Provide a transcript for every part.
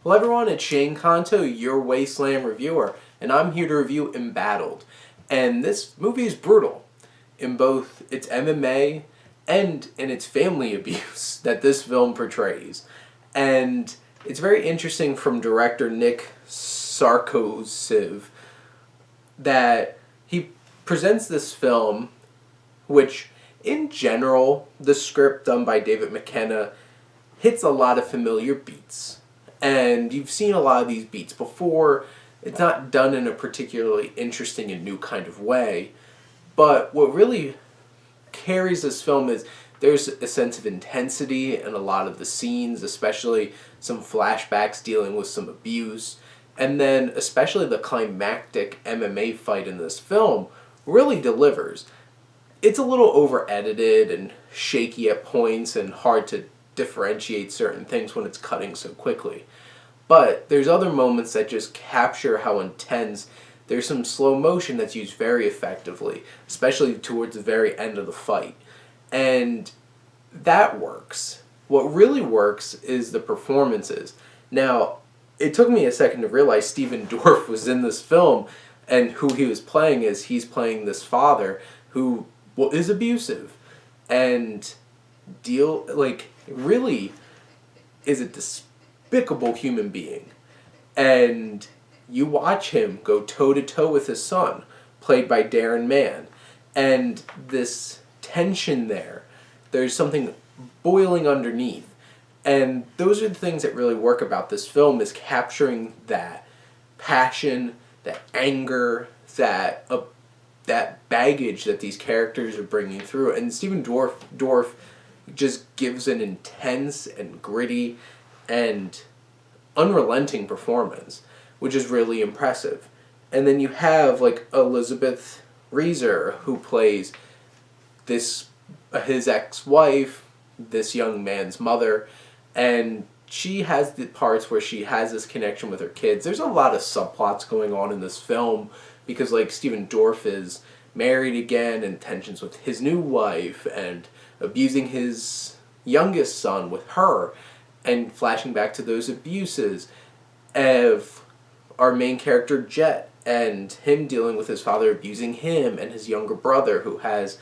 Hello everyone, it's Shane Kanto, your Wasteland reviewer, and I'm here to review Embattled. And this movie is brutal in both its MMA and in its family abuse that this film portrays. And it's very interesting from director Nick Sarkosiv that he presents this film, which in general, the script done by David McKenna hits a lot of familiar beats. And you've seen a lot of these beats before. It's not done in a particularly interesting and new kind of way. But what really carries this film is there's a sense of intensity in a lot of the scenes, especially some flashbacks dealing with some abuse. And then especially the climactic MMA fight in this film really delivers. It's a little over-edited and shaky at points and hard to differentiate certain things when it's cutting so quickly. But there's other moments that just capture how intense. There's some slow motion that's used very effectively, especially towards the very end of the fight. And that works. What really works is the performances. Now, it took me a second to realize Stephen Dorff was in this film, and who he was playing is he's playing this father who is abusive and really is a despicable human being. And you watch him go toe-to-toe with his son, played by Darren Mann, and this tension there's something boiling underneath. And those are the things that really work about this film, is capturing that passion, that anger, that baggage that these characters are bringing through. And Stephen Dorff just gives an intense and gritty and unrelenting performance, which is really impressive. And then you have like Elizabeth Reeser, who plays his ex-wife, this young man's mother, and she has the parts where she has this connection with her kids. There's a lot of subplots going on in this film because like Stephen Dorff is married again and tensions with his new wife and abusing his youngest son with her, and flashing back to those abuses of our main character Jet and him dealing with his father abusing him and his younger brother who has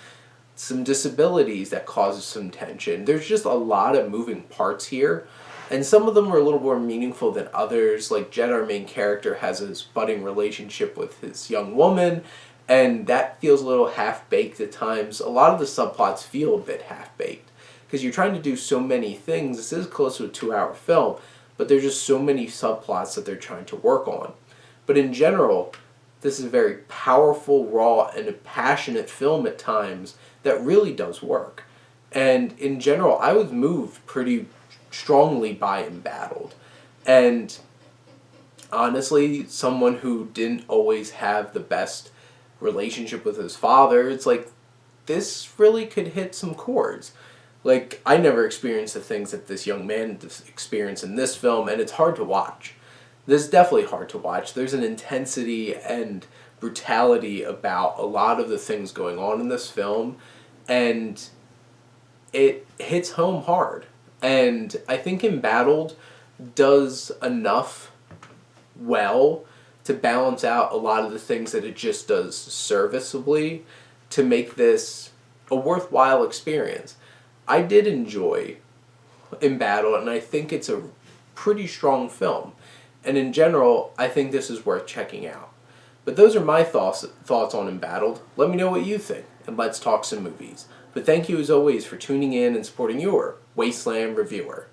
some disabilities that causes some tension. There's just a lot of moving parts here, and some of them are a little more meaningful than others. Like Jet, our main character, has this budding relationship with his young woman, and that feels a little half-baked at times. A lot of the subplots feel a bit half-baked because you're trying to do so many things. This is close to a 2-hour film, but there's just so many subplots that they're trying to work on. But in general, this is a very powerful, raw, and a passionate film at times that really does work. And in general, I was moved pretty strongly by Embattled. And honestly, someone who didn't always have the best relationship with his father, it's like, this really could hit some chords. Like, I never experienced the things that this young man experienced in this film, and it's hard to watch. This is definitely hard to watch. There's an intensity and brutality about a lot of the things going on in this film, and it hits home hard. And I think Embattled does enough well to balance out a lot of the things that it just does serviceably to make this a worthwhile experience. I did enjoy Embattled, and I think it's a pretty strong film. And in general, I think this is worth checking out. But those are my thoughts on Embattled. Let me know what you think, and let's talk some movies. But thank you as always for tuning in and supporting your Wasteland reviewer.